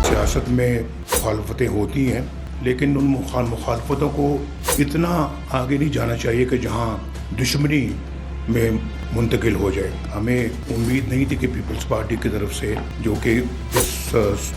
सियासत में मुखालफतें होती हैं, लेकिन उन मुखालफतों को इतना आगे नहीं जाना चाहिए कि जहाँ दुश्मनी में मुंतकिल हो जाए। हमें उम्मीद नहीं थी कि पीपल्स पार्टी की तरफ से, जो कि इस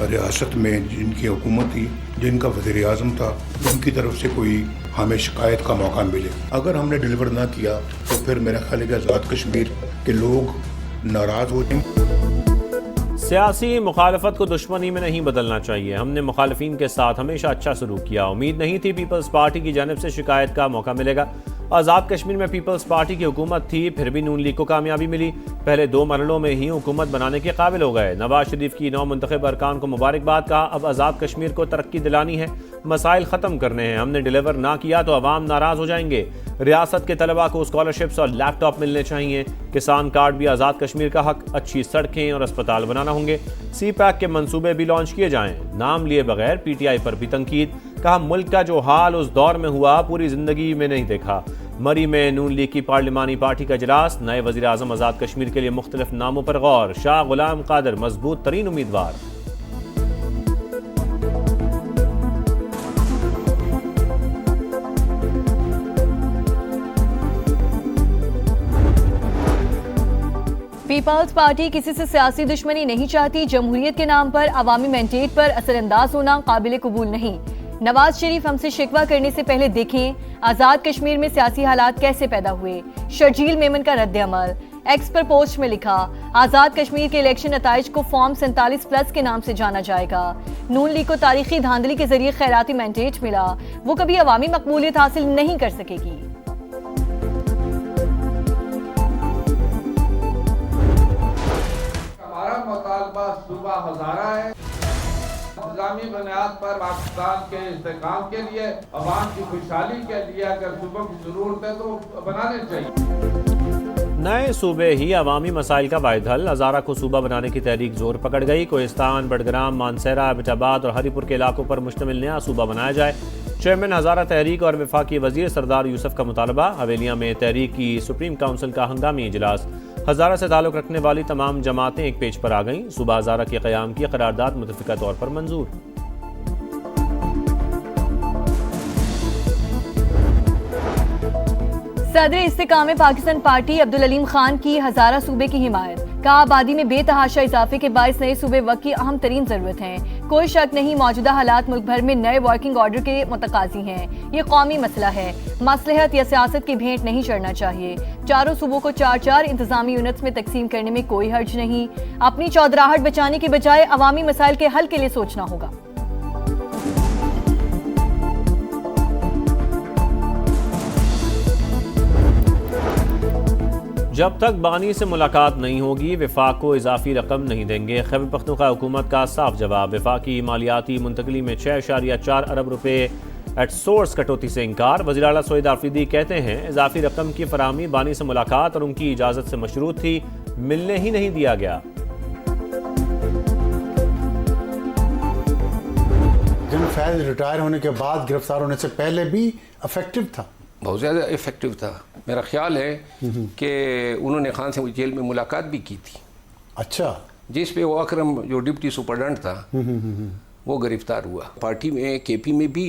रियासत में जिनकी हुकूमत थी, जिनका वज़ीर आज़म था, उनकी तरफ से कोई हमें शिकायत का मौका मिले। अगर हमने डिलीवर ना किया तो फिर मेरा ख्याल है कि आज़ाद कश्मीर के लोग नाराज़ हो जाएंगे। सियासी मुखालफत को दुश्मनी में नहीं बदलना चाहिए। हमने मुखालफिन के साथ हमेशा अच्छा सलूक किया। उम्मीद नहीं थी पीपल्स पार्टी की जानिब से शिकायत का मौका मिलेगा। आज़ाद कश्मीर में पीपल्स पार्टी की हुकूमत थी, फिर भी नून लीग को कामयाबी मिली। पहले 2 मरहलों में ही हुकूमत बनाने के काबिल हो गए। नवाज शरीफ की 9 मुंतखब अरकान को मुबारकबाद कहा। अब आज़ाद कश्मीर को तरक्की दिलानी है, मसाइल ख़त्म करने हैं। हमने डिलीवर ना किया तो अवाम नाराज़ हो जाएंगे। रियासत के तलबा को स्कॉलरशिप्स और लैपटॉप मिलने चाहिए। किसान कार्ड भी आज़ाद कश्मीर का हक। अच्छी सड़कें और अस्पताल बनाना होंगे। CPAC के मंसूबे भी लॉन्च किए जाएं। नाम लिए बगैर PTI पर भी तनकीद। कहा मुल्क का जो हाल उस दौर में हुआ पूरी जिंदगी में नहीं देखा। मरी में नून लीग की पार्लिमानी पार्टी का इजलास। नए वज़ीर आज़म आज़ाद कश्मीर के लिए मुख्तलिफ नामों पर गौर। शाह गुलाम कादर मजबूत तरीन उम्मीदवार। पीपल्स पार्टी किसी से सियासी दुश्मनी नहीं चाहती। जमहूरियत के नाम पर अवामी मैंडेट पर असरअंदाज होना काबिल कबूल नहीं। नवाज शरीफ हमसे शिकवा करने से पहले देखें आज़ाद कश्मीर में सियासी हालात कैसे पैदा हुए। शर्जील मेमन का रद्द अमल। एक्स पर पोस्ट में लिखा, आज़ाद कश्मीर के इलेक्शन नताइज को फॉर्म 47+ के नाम से जाना जाएगा। नून लीग को तारीखी धांधली के जरिए खैराती मैंडेट मिला, वो कभी अवामी मकबूलियत हासिल नहीं कर सकेगी। हमारा मुतालबा सूबा हज़ारा है। इंतजामी बुनियाद पर पाकिस्तान के इस्तेकाम के लिए, अवाम की खुशहाली के लिए अगर सूबों की जरूरत है तो बनाने चाहिए। नए सूबे ही अवामी मसाइल का वाहिद हल। हज़ारा को सूबा बनाने की तहरीक जोर पकड़ गई। कोहिस्तान, बडग्राम, मानसहरा, एबटाबाद और हरीपुर के इलाकों पर मुश्तमिल नया सूबा बनाया जाए। चेयरमैन हज़ारा तहरीक और वफाकी वजीर सरदार यूसुफ का मुतालबा। हवेलियाँ में तहरीक की सुप्रीम काउंसिल का हंगामी इजलास। हज़ारा से ताल्लुक़ रखने वाली तमाम जमातें एक पेज पर आ गईं। सूबा हज़ारा के क़याम की करारदाद मुतफ़िका तौर पर मंजूर। सदर इस्तेकाम पाकिस्तान पार्टी अब्दुल अलीम खान की हज़ारा सूबे की हिमायत। कहा आबादी में बेतहाशा इजाफे के बायस नए सूबे वक्त की अहम तरीन जरूरत हैं। कोई शक नहीं मौजूदा हालात मुल्क भर में नए वर्किंग ऑर्डर के मुतकाजी हैं। ये कौमी मसला है, मसलहत या सियासत की भेंट नहीं चढ़ना चाहिए। चारों सूबों को 4-4 इंतजामी यूनिट्स में तकसीम करने में कोई हर्ज नहीं। अपनी चौधराहट बचाने के बजाय अवामी मसाइल के हल के लिए सोचना होगा। जब तक बानी से मुलाकात नहीं होगी वफाक को इजाफी रकम नहीं देंगे। खैबर पख्तूनख्वा हुकूमत का साफ जवाब। वफाकी मालियाती मुंतकली में 6.4 अरब रुपए एट सोर्स कटौती से इनकार। वज़ीर आला सईद आफरीदी कहते हैं इजाफी रकम की फराहमी बानी से मुलाकात और उनकी इजाज़त से मशरूत थी, मिलने ही नहीं दिया गया। जिन फैज़ रिटायर होने के बाद गिरफ्तार होने से पहले भी इफेक्टिव था, बहुत ज़्यादा इफेक्टिव था। मेरा ख्याल है कि उन्होंने खान से जेल में मुलाकात भी की थी। अच्छा, जिस पे वो अकरम जो डिप्टी सुपरडेंट था वो गिरफ्तार हुआ। पार्टी में KP में भी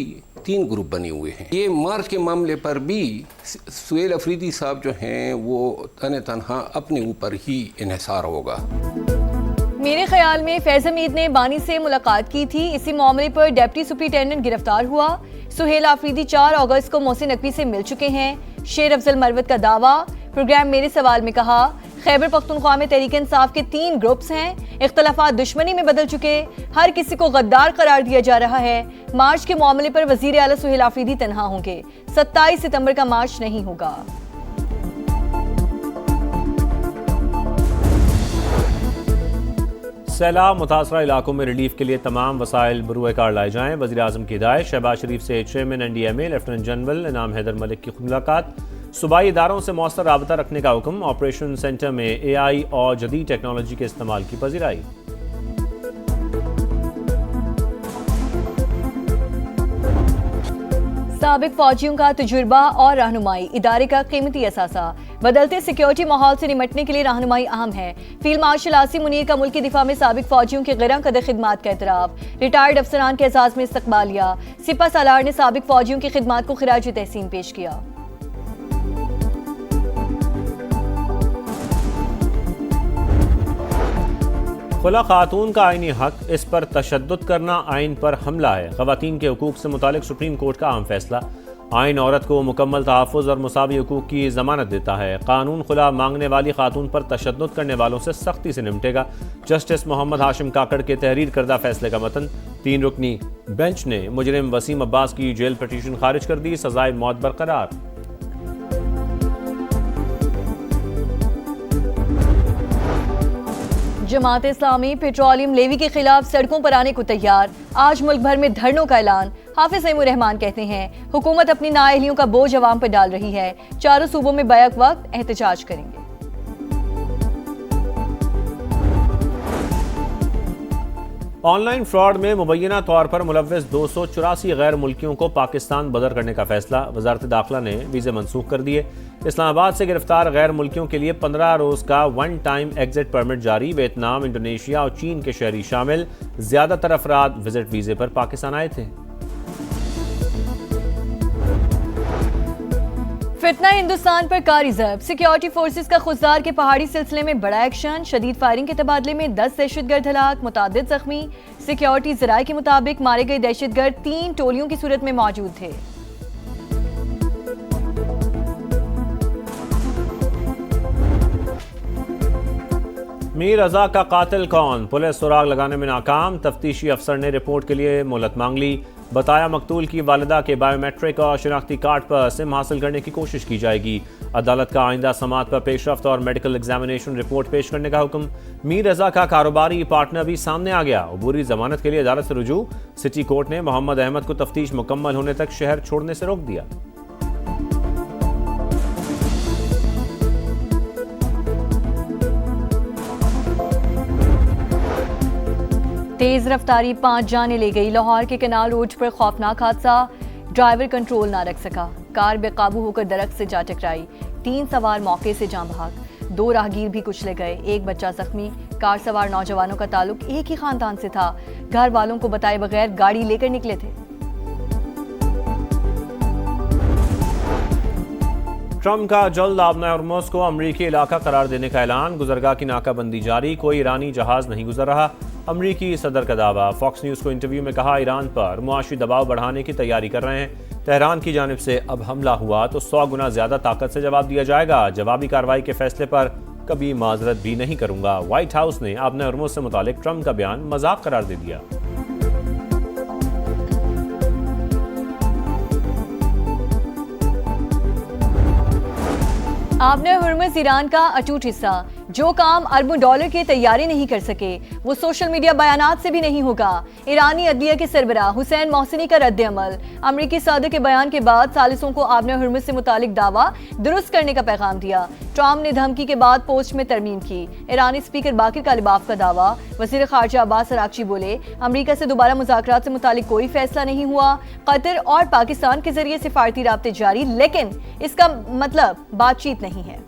3 ग्रुप बने हुए हैं। ये मार्च के मामले पर भी सुहेल अफरीदी साहब जो हैं वो तनहा अपने ऊपर ही इन्हिसार होगा। मेरे ख्याल में फैज़ हमीद ने बानी से मुलाकात की थी। इसी मामले पर डिप्टी सुपरिटेंडेंट गिरफ्तार हुआ। सुहेल आफरीदी 4 अगस्त को मोहसिन नकवी से मिल चुके हैं। शेर अफजल मरवत का दावा। प्रोग्राम मेरे सवाल में कहा खैबर पख्तूनख्वा में तहरीक इंसाफ के 3 ग्रुप्स हैं। इख्तलाफात दुश्मनी में बदल चुके, हर किसी को गद्दार करार दिया जा रहा है। मार्च के मामले पर वजीर आला सुहेल आफरीदी तनहा होंगे। 27 सितंबर का मार्च नहीं होगा। सैलाब मुतासरा इलाकों में रिलीफ के लिए तमाम वसाइल बरूए कार लाए जाएं। वज़ीर आज़म की हिदायत। शहबाज शरीफ से चेयरमैन NDMA लेफ्टिनेंट जनरल इनाम हैदर मलिक की मुलाकात। सूबाई इदारों से मौसर राबता रखने का हुक्म। ऑपरेशन सेंटर में AI और जदीद टेक्नोलॉजी के इस्तेमाल की पजीराई। साबिक फौजियों का तजुर्बा और रहनुमाई इदारे का कीमती असासा। बदलते सिक्योरिटी माहौल से निपटने के लिए रहनुमाई अहम है। फील्ड मार्शल आसिम मुनीर का मुल्क की दिफा में साबिक फौजियों के गिरह कदर खिदमात का एतराफ। रिटायर्ड अफसरान के एजाज में इस्तकबालिया। सिपा सालार ने साबिक फौजियों की खिदमात को खिराज तहसीन पेश किया। खुला खातून का आईनी हक, इस पर तशद्दुद करना आइन पर हमला है। ख़वातीन के हुकूक से मुतालिक सुप्रीम कोर्ट का अहम फैसला। आइन औरत को मुकम्मल तहफ़्फ़ुज़ और मुसावी हुकूक की ज़मानत देता है। कानून खुला मांगने वाली खातून पर तशद्दुद करने वालों से सख्ती से निपटेगा। जस्टिस मोहम्मद हाशिम काकड़ के तहरीर करदा फैसले का मतन। 3 रुकनी बेंच ने मुजरिम वसीम अब्बास की जेल पटिशन खारिज कर दी। सजाए मौत बरकरार। जमात इस्लामी पेट्रोलियम लेवी के खिलाफ सड़कों पर आने को तैयार। आज मुल्क भर में धरनों का ऐलान। हाफिज अईमुर रहमान कहते हैं हुकूमत अपनी नाअहलियों का बोझ अवाम पर डाल रही है। चारों सूबों में बैक वक्त एहतजाज करेंगे। ऑनलाइन फ्रॉड में मुबैना तौर पर मुलव्वस 284 गैर मुल्कियों को पाकिस्तान बदर करने का फैसला। वजारत दाखिला ने वीज़े मनसूख कर दिए। इस्लामाबाद से गिरफ्तार गैर मुल्कियों के लिए 15 रोज़ का 1 टाइम एग्जिट परमिट जारी। वियतनाम, इंडोनेशिया और चीन के शहरी शामिल। ज़्यादातर अफराद विजिट वीज़े पर पाकिस्तान आए थे। फितना हिंदुस्तान पर कारी ज़र्ब। सिक्योरिटी फोर्सेस का खुजदार के पहाड़ी सिलसिले में बड़ा एक्शन। शदीद फायरिंग के तबादले में 10 दहशतगर्द हलाक, मुतादिद जख्मी। सिक्योरिटी ज़राए के मुताबिक मारे गए दहशतगर्द 3 टोलियों की सूरत में मौजूद थे। मीर रजा का कातिल कौन? पुलिस सुराग लगाने में नाकाम। तफ्तीशी अफसर ने रिपोर्ट के लिए मोहलत मांग ली। बताया मकतूल की वालिदा के बायोमेट्रिक और शनाख्ती कार्ड पर सिम हासिल करने की कोशिश की जाएगी। अदालत का आइंदा समात पर पेशरफ्त और मेडिकल एग्जामिनेशन रिपोर्ट पेश करने का हुक्म। मीर रजा का कारोबारी पार्टनर भी सामने आ गया। अबूरी जमानत के लिए अदालत से रुजू। सिटी कोर्ट ने मोहम्मद अहमद को तफ्तीश मुकम्मल होने तक शहर छोड़ने से रोक दिया। तेज रफ्तारी 5 जाने ले गई। लाहौर के कनाल रोड पर खौफनाक हादसा। ड्राइवर कंट्रोल ना रख सका। कार बेकाबू होकर दरख्त से जा टकराई। 3 सवार मौके से जान भाग। 2 राहगीर भी कुचले गए। 1 बच्चा जख्मी। कार सवार नौजवानों का ताल्लुक एक ही खानदान से था। घर वालों को बताए बगैर गाड़ी लेकर निकले थे। ट्रम्प का जल्द आबना हॉर्मुज़ को अमरीकी इलाका करार देने का ऐलान। गुजरगाह की नाकाबंदी जारी। कोई ईरानी जहाज नहीं गुजर रहा। अमरीकी सदर का दावा। फॉक्स न्यूज़ को इंटरव्यू में कहा ईरान पर मुआशी दबाव बढ़ाने की तैयारी कर रहे हैं। तेहरान की जानिब से अब हमला हुआ तो 100 गुना ज़्यादा ताकत से जवाब दिया जाएगा। जवाबी कार्रवाई के फैसले पर कभी माजरत भी नहीं करूंगा। व्हाइट हाउस ने आबना हॉर्मुज़ से मुतालिक ट्रम्प का बयान मजाक करार दे दिया। आबना हॉर्मुज़ ईरान का अटूट हिस्सा। जो काम अरबों डॉलर की तैयारी नहीं कर सके वो सोशल मीडिया बयानात से भी नहीं होगा। ईरानी अदलिया के सरबराह हुसैन मोहसिनी का रद्द अमल। अमरीकी सदर के बयान के बाद सालिसों को आबना हॉर्मुज़ से मुतालिक दावा दुरुस्त करने का पैगाम दिया। ट्रम्प ने धमकी के बाद पोस्ट में तरमीम की। ईरानी स्पीकर बाकिर कालिबाफ का दावा। वज़ीर ख़ारजा अब्बास अरागची बोले अमरीका से दोबारा मुज़ाकरात से मुतालिक कोई फैसला नहीं हुआ। कतर और पाकिस्तान के जरिए सिफारती राब्ते जारी, लेकिन इसका मतलब बातचीत नहीं है।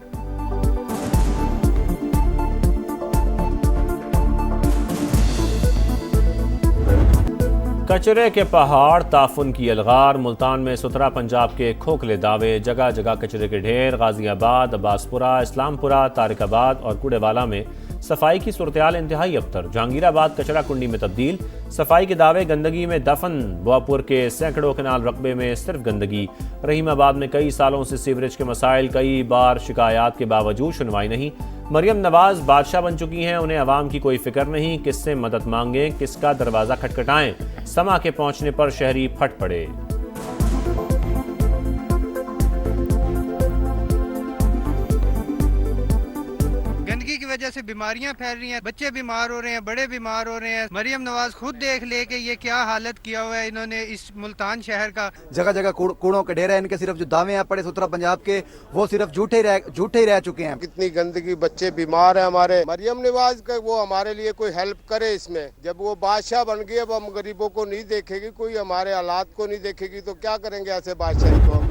कचरे के पहाड़, ताफुन की अलगार। मुल्तान में सुथरा पंजाब के खोखले दावे। जगह जगह कचरे के ढेर। गाजियाबाद, अब्बासपुरा, इस्लामपुरा, तारिकाबाद और कुड़ेवाला में सफाई की सूरत-ए-हाल इंतहाई अबतर। जहांगीराबाद कचरा कुंडी में तब्दील। सफाई के दावे गंदगी में दफन। बुआपुर के सैकड़ों कनाल रकबे में सिर्फ गंदगी। रहीमाबाद में कई सालों से सीवरेज के मसाइल। कई बार शिकायत के बावजूद सुनवाई नहीं। मरियम नवाज बादशाह बन चुकी हैं, उन्हें अवाम की कोई फिक्र नहीं। किससे मदद मांगें, किसका दरवाज़ा खटखटाएं। समा के पहुंचने पर शहरी फट पड़े। गंदगी की वजह से बीमारियां फैल रही हैं, बच्चे बीमार हो रहे हैं, बड़े बीमार हो रहे हैं। मरियम नवाज खुद देख ले कि ये क्या हालत किया हुआ है इन्होंने इस मुल्तान शहर का। जगह जगह कूड़ों के ढेर है। इनके सिर्फ जो दावे हैं पड़े सुथरा पंजाब के, वो सिर्फ झूठे ही रह चुके हैं। कितनी गंदगी, बच्चे बीमार है हमारे। मरियम नवाज का वो हमारे लिए कोई हेल्प करे इसमें। जब वो बादशाह बन गई, अब हम गरीबों को नहीं देखेगी, कोई हमारे हालात को नहीं देखेगी, तो क्या करेंगे ऐसे बादशाही को।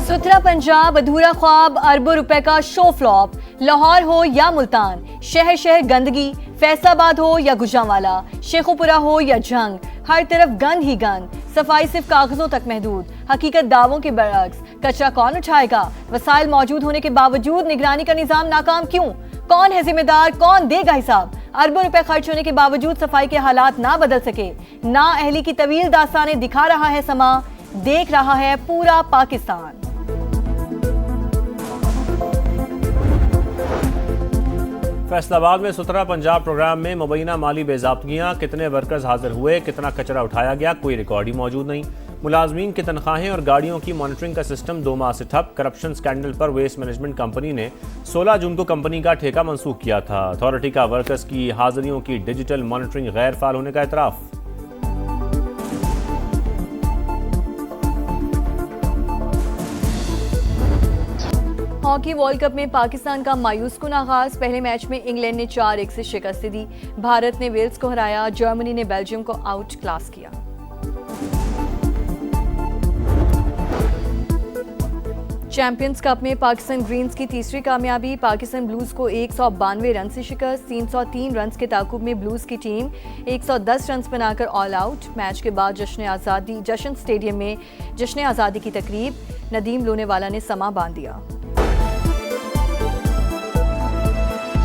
सुथरा पंजाब, अधूरा ख्वाब, अरबों रुपए का शो फ्लॉप। लाहौर हो या मुल्तान, शहर शहर गंदगी। फैसलाबाद हो या गुजरांवाला, शेखोपुरा हो या जंग, हर तरफ गंद ही गंद। सफाई सिर्फ कागजों तक महदूद, हकीकत दावों के बरअक्स। कचरा कौन उठाएगा? वसाइल मौजूद होने के बावजूद निगरानी का निजाम नाकाम क्यों? कौन है जिम्मेदार? कौन देगा हिसाब? अरबों रुपए खर्च होने के बावजूद सफाई के हालात ना बदल सके। ना अहली की तवील दास्तानें दिखा रहा है समा, देख रहा है पूरा पाकिस्तान। फैसलाबाद में सुथरा पंजाब प्रोग्राम में मुबैना माली बेज़ाब्तगियां, कितने वर्कर्स हाजिर हुए, कितना कचरा उठाया गया, कोई रिकॉर्ड ही मौजूद नहीं। मुलाजमीन की तनख्वाहें और गाड़ियों की मॉनिटरिंग का सिस्टम 2 माह से ठप। करप्शन स्कैंडल पर वेस्ट मैनेजमेंट कंपनी ने 16 जून को कंपनी का ठेका मंसूख किया था। अथॉरिटी का वर्कर्स की हाजिरियों की डिजिटल मॉनिटरिंग गैर फाल होने का एतराफ़। हॉकी वर्ल्ड कप में पाकिस्तान का मायूसकुन आगाज। पहले मैच में इंग्लैंड ने 4-1 से शिकस्त दी। भारत ने वेल्स को हराया। जर्मनी ने बेल्जियम को आउट क्लास किया। चैंपियंस कप में पाकिस्तान ग्रीन्स की तीसरी कामयाबी। पाकिस्तान ब्लूज को 192 रन से शिकस्त। 303 रन के ताकुब में ब्लूज की टीम 110 रन बनाकर ऑल आउट। मैच के बाद जश्न स्टेडियम में जश्न आज़ादी की तकरीब। नदीम लोनेवाला ने समा बांध दिया।